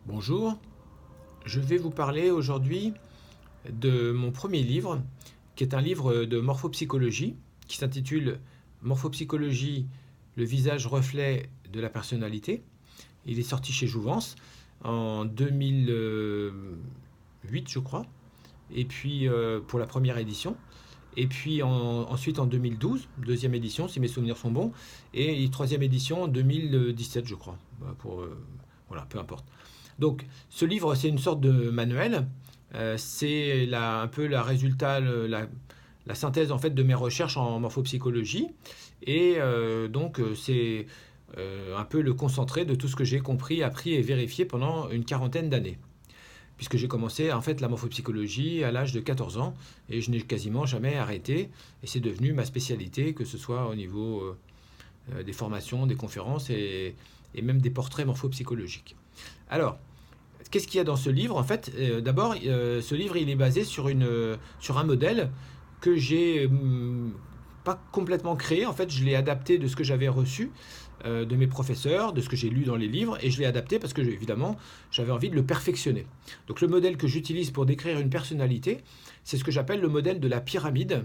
Bonjour, je vais vous parler aujourd'hui de mon premier livre, qui est un livre de morphopsychologie, qui s'intitule Morphopsychologie, le visage reflet de la personnalité. Il est sorti chez Jouvence en 2008, je crois, et puis pour la première édition. Et puis ensuite en 2012, deuxième édition, si mes souvenirs sont bons, et troisième édition en 2017, je crois. Voilà, peu importe. Donc, ce livre, c'est une sorte de manuel. C'est un peu la synthèse en fait de mes recherches en morphopsychologie. Et c'est un peu le concentré de tout ce que j'ai compris, appris et vérifié pendant une quarantaine d'années. Puisque j'ai commencé en fait la morphopsychologie à l'âge de 14 ans et je n'ai quasiment jamais arrêté. Et c'est devenu ma spécialité, que ce soit au niveau des formations, des conférences et même des portraits morphopsychologiques. Alors, qu'est-ce qu'il y a dans ce livre? En fait, d'abord, ce livre, il est basé sur un modèle que j'ai pas complètement créé. En fait, je l'ai adapté de ce que j'avais reçu de mes professeurs, de ce que j'ai lu dans les livres, et je l'ai adapté parce que, évidemment, j'avais envie de le perfectionner. Donc, le modèle que j'utilise pour décrire une personnalité, c'est ce que j'appelle le modèle de la pyramide.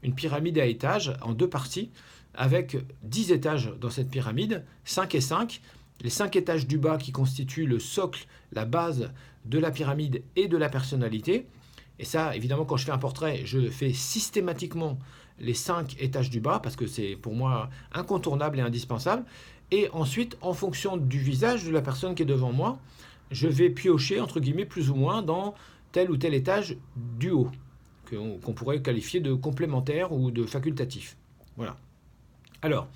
Une pyramide à étages, en deux parties, avec 10 étages dans cette pyramide, 5 et 5, les 5 étages du bas qui constituent le socle, la base de la pyramide et de la personnalité. Et ça, évidemment, quand je fais un portrait, je fais systématiquement les 5 étages du bas parce que c'est pour moi incontournable et indispensable. Et ensuite, en fonction du visage de la personne qui est devant moi, je vais piocher, entre guillemets, plus ou moins dans tel ou tel étage du haut, qu'on pourrait qualifier de complémentaire ou de facultatif. Voilà. Alors,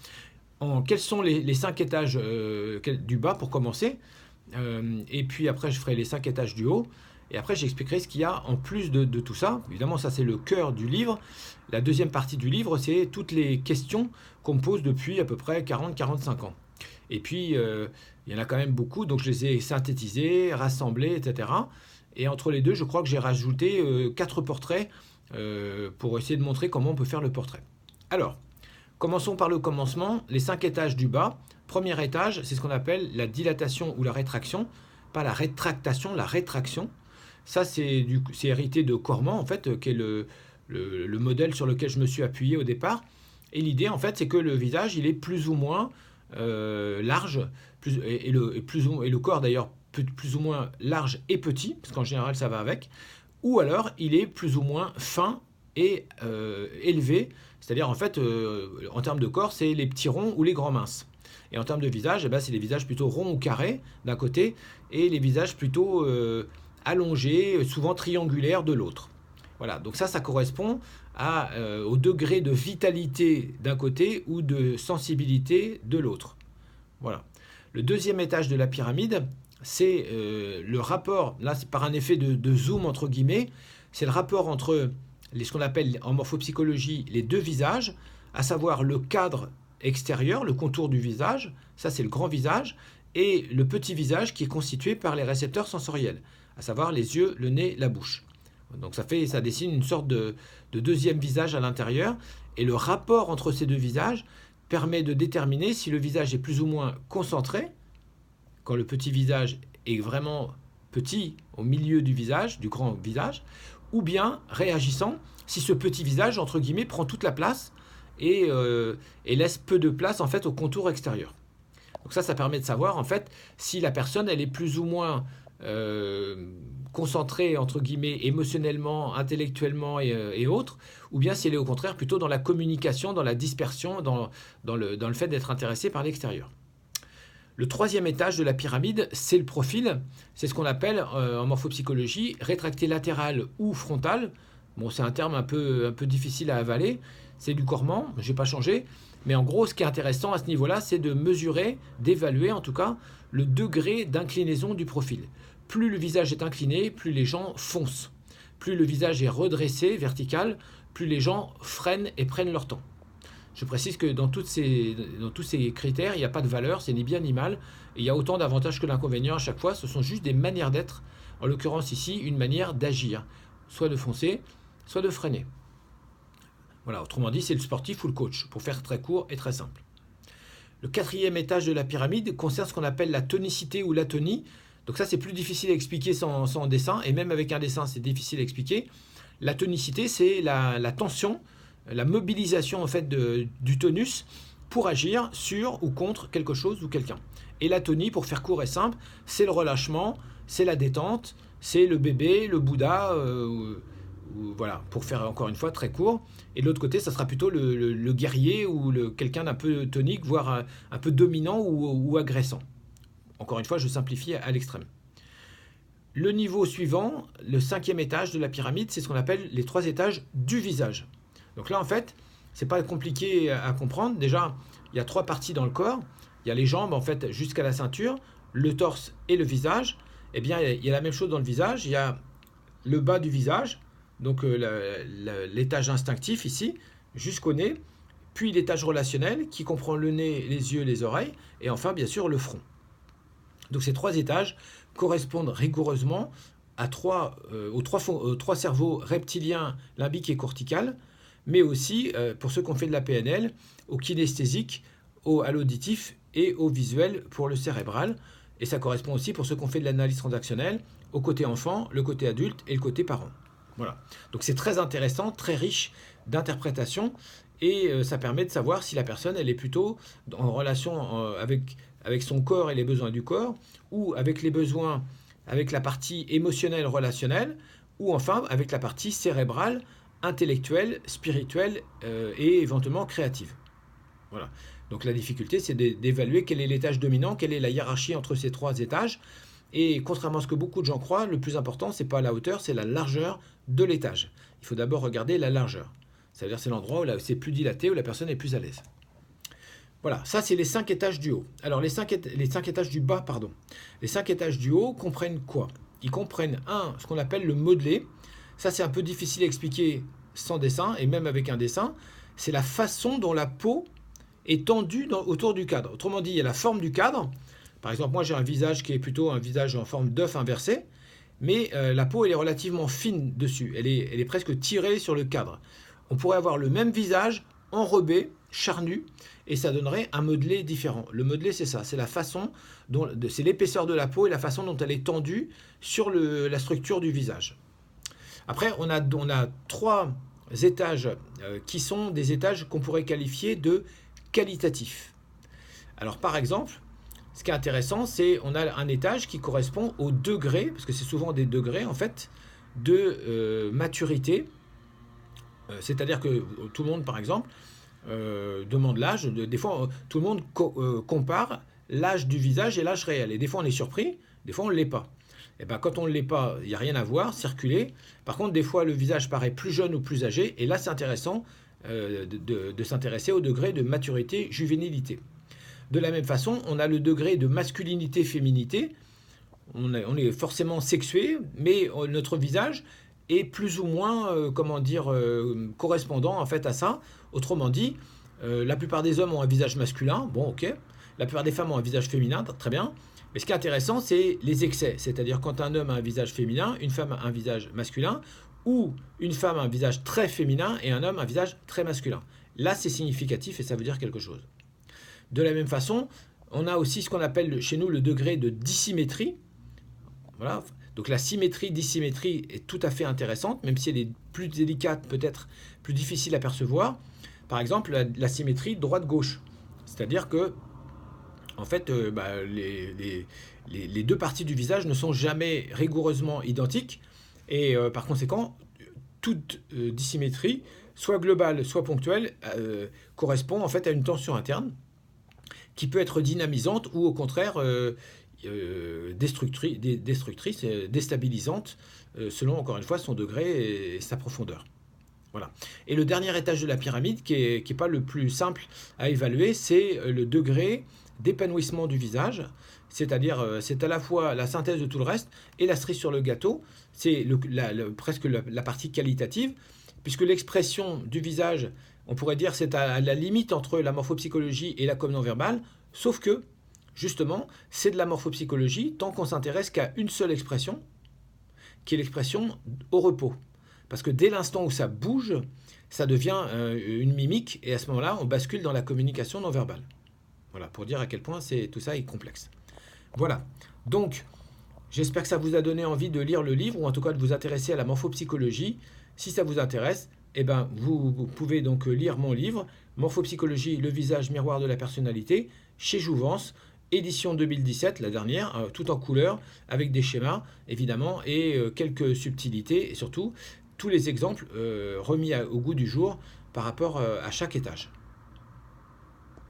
quels sont les 5 étages du bas pour commencer. Et puis après, je ferai les 5 étages du haut. Et après, j'expliquerai ce qu'il y a en plus de tout ça. Évidemment, ça, c'est le cœur du livre. La deuxième partie du livre, c'est toutes les questions qu'on me pose depuis à peu près 40-45 ans. Et puis, il y en a quand même beaucoup, donc je les ai synthétisés, rassemblés, etc. Et entre les deux, je crois que j'ai rajouté 4 portraits pour essayer de montrer comment on peut faire le portrait. Alors, commençons par le commencement, les 5 étages du bas. Premier étage, c'est ce qu'on appelle la dilatation ou la rétraction. Pas la rétractation, la rétraction. Ça, c'est hérité de Corman, en fait, qui est le modèle sur lequel je me suis appuyé au départ. Et l'idée, en fait, c'est que le visage, il est plus ou moins large, et le corps, d'ailleurs, plus ou moins large et petit, parce qu'en général, ça va avec. Ou alors, il est plus ou moins fin et élevé. C'est-à-dire, en fait, en termes de corps, c'est les petits ronds ou les grands minces. Et en termes de visage, eh ben, c'est les visages plutôt ronds ou carrés d'un côté, et les visages plutôt allongés, souvent triangulaires de l'autre. Voilà, donc ça correspond au degré de vitalité d'un côté ou de sensibilité de l'autre. Voilà. Le deuxième étage de la pyramide, c'est le rapport, là c'est par un effet de zoom entre guillemets, c'est le rapport entre ce qu'on appelle en morphopsychologie les deux visages, à savoir le cadre extérieur, le contour du visage, ça c'est le grand visage, et le petit visage qui est constitué par les récepteurs sensoriels, à savoir les yeux, le nez, la bouche. Donc ça dessine une sorte de deuxième visage à l'intérieur, et le rapport entre ces deux visages permet de déterminer si le visage est plus ou moins concentré, quand le petit visage est vraiment petit au milieu du visage, du grand visage, ou bien réagissant si ce petit visage, entre guillemets, prend toute la place et laisse peu de place en fait au contour extérieur. Donc ça permet de savoir en fait si la personne elle est plus ou moins concentrée entre guillemets émotionnellement, intellectuellement et autres, ou bien si elle est au contraire plutôt dans la communication, dans la dispersion, dans le fait d'être intéressée par l'extérieur. Le troisième étage de la pyramide, c'est le profil. C'est ce qu'on appelle en morphopsychologie rétracté latéral ou frontal. Bon, c'est un terme un peu difficile à avaler. C'est du Corman, je n'ai pas changé. Mais en gros, ce qui est intéressant à ce niveau-là, c'est de mesurer, d'évaluer en tout cas, le degré d'inclinaison du profil. Plus le visage est incliné, plus les gens foncent. Plus le visage est redressé, vertical, plus les gens freinent et prennent leur temps. Je précise que dans tous ces critères, il n'y a pas de valeur, c'est ni bien ni mal. Et il y a autant d'avantages que d'inconvénients à chaque fois. Ce sont juste des manières d'être. En l'occurrence ici, une manière d'agir. Soit de foncer, soit de freiner. Voilà, autrement dit, c'est le sportif ou le coach, pour faire très court et très simple. Le quatrième étage de la pyramide concerne ce qu'on appelle la tonicité ou l'atonie. Donc ça, c'est plus difficile à expliquer sans dessin, et même avec un dessin, c'est difficile à expliquer. La tonicité, c'est la tension, la mobilisation en fait du tonus pour agir sur ou contre quelque chose ou quelqu'un. Et l'atonie, pour faire court et simple, c'est le relâchement, c'est la détente, c'est le bébé, le Bouddha, voilà, pour faire encore une fois très court. Et de l'autre côté, ça sera plutôt le guerrier ou quelqu'un d'un peu tonique, voire un peu dominant ou agressant. Encore une fois, je simplifie à l'extrême. Le niveau suivant, le 5e étage de la pyramide, c'est ce qu'on appelle les 3 étages du visage. Donc là, en fait, c'est pas compliqué à comprendre. Déjà, il y a 3 parties dans le corps. Il y a les jambes, en fait, jusqu'à la ceinture, le torse et le visage. Eh bien, il y a la même chose dans le visage. Il y a le bas du visage, donc l'étage instinctif ici, jusqu'au nez, puis l'étage relationnel qui comprend le nez, les yeux, les oreilles, et enfin, bien sûr, le front. Donc ces 3 étages correspondent rigoureusement aux trois cerveaux reptiliens, limbique et cortical, mais aussi, pour ceux qui ont fait de la PNL, au kinesthésique, à l'auditif et au visuel pour le cérébral. Et ça correspond aussi pour ceux qui ont fait de l'analyse transactionnelle, au côté enfant, le côté adulte et le côté parent. Voilà. Donc c'est très intéressant, très riche d'interprétation, et ça permet de savoir si la personne elle est plutôt en relation avec son corps et les besoins du corps, ou avec les besoins, avec la partie émotionnelle, relationnelle, ou enfin avec la partie cérébrale, intellectuelle, spirituelle et éventuellement créative. Voilà. Donc la difficulté, c'est d'évaluer quel est l'étage dominant, quelle est la hiérarchie entre ces 3 étages. Et contrairement à ce que beaucoup de gens croient, le plus important, c'est pas la hauteur, c'est la largeur de l'étage. Il faut d'abord regarder la largeur. C'est-à-dire c'est l'endroit où c'est plus dilaté, où la personne est plus à l'aise. Voilà, ça c'est les 5 étages du haut. Alors les 5 étages du bas, pardon. Les 5 étages du haut comprennent quoi? Ils comprennent ce qu'on appelle le modelé. Ça c'est un peu difficile à expliquer sans dessin, et même avec un dessin. C'est la façon dont la peau est tendue autour du cadre. Autrement dit, il y a la forme du cadre. Par exemple, moi j'ai un visage qui est plutôt un visage en forme d'œuf inversé, mais la peau elle est relativement fine dessus. Elle est presque tirée sur le cadre. On pourrait avoir le même visage enrobé, charnu, et ça donnerait un modelé différent. Le modelé, c'est ça, c'est la façon c'est l'épaisseur de la peau et la façon dont elle est tendue sur la structure du visage. Après, on a 3 étages qui sont des étages qu'on pourrait qualifier de qualitatifs. Alors, par exemple, ce qui est intéressant, c'est on a un étage qui correspond au degré, parce que c'est souvent des degrés en fait, de maturité. C'est-à-dire que tout le monde, par exemple, demande l'âge. Des fois, tout le monde compare l'âge du visage et l'âge réel. Et des fois, on est surpris, des fois, on ne l'est pas. Et ben, quand on ne l'est pas, il n'y a rien à voir, circuler. Par contre, des fois, le visage paraît plus jeune ou plus âgé. Et là, c'est intéressant de s'intéresser au degré de maturité, juvénilité. De la même façon, on a le degré de masculinité, féminité. On est forcément sexué, mais notre visage est plus ou moins, correspondant en fait à ça. Autrement dit, la plupart des hommes ont un visage masculin, bon ok. La plupart des femmes ont un visage féminin, très bien. Mais ce qui est intéressant, c'est les excès. C'est-à-dire quand un homme a un visage féminin, une femme a un visage masculin, ou une femme a un visage très féminin et un homme a un visage très masculin. Là, c'est significatif et ça veut dire quelque chose. De la même façon, on a aussi ce qu'on appelle chez nous le degré de dissymétrie. Voilà. Donc la symétrie, dissymétrie est tout à fait intéressante, même si elle est plus délicate, peut-être plus difficile à percevoir. Par exemple, la symétrie droite-gauche. C'est-à-dire que, en fait, les 2 parties du visage ne sont jamais rigoureusement identiques. Et par conséquent, toute dissymétrie, soit globale, soit ponctuelle, correspond en fait à une tension interne qui peut être dynamisante ou au contraire destructrice, déstabilisante, selon encore une fois son degré et sa profondeur. Voilà. Et le dernier étage de la pyramide, qui est pas le plus simple à évaluer, c'est le degré d'épanouissement du visage. C'est-à-dire, c'est à la fois la synthèse de tout le reste et la cerise sur le gâteau. C'est presque la partie qualitative, puisque l'expression du visage, on pourrait dire, c'est à la limite entre la morphopsychologie et la com non verbale, sauf que, justement, c'est de la morphopsychologie tant qu'on s'intéresse qu'à une seule expression, qui est l'expression au repos. Parce que dès l'instant où ça bouge, ça devient une mimique, et à ce moment-là, on bascule dans la communication non verbale. Voilà, pour dire à quel point tout ça est complexe. Voilà, donc, J'espère que ça vous a donné envie de lire le livre ou en tout cas de vous intéresser à la morphopsychologie. Si ça vous intéresse, eh ben, vous pouvez donc lire mon livre, Morphopsychologie, le visage miroir de la personnalité, chez Jouvence, édition 2017, la dernière, tout en couleur, avec des schémas évidemment et quelques subtilités et surtout tous les exemples remis au goût du jour par rapport à chaque étage.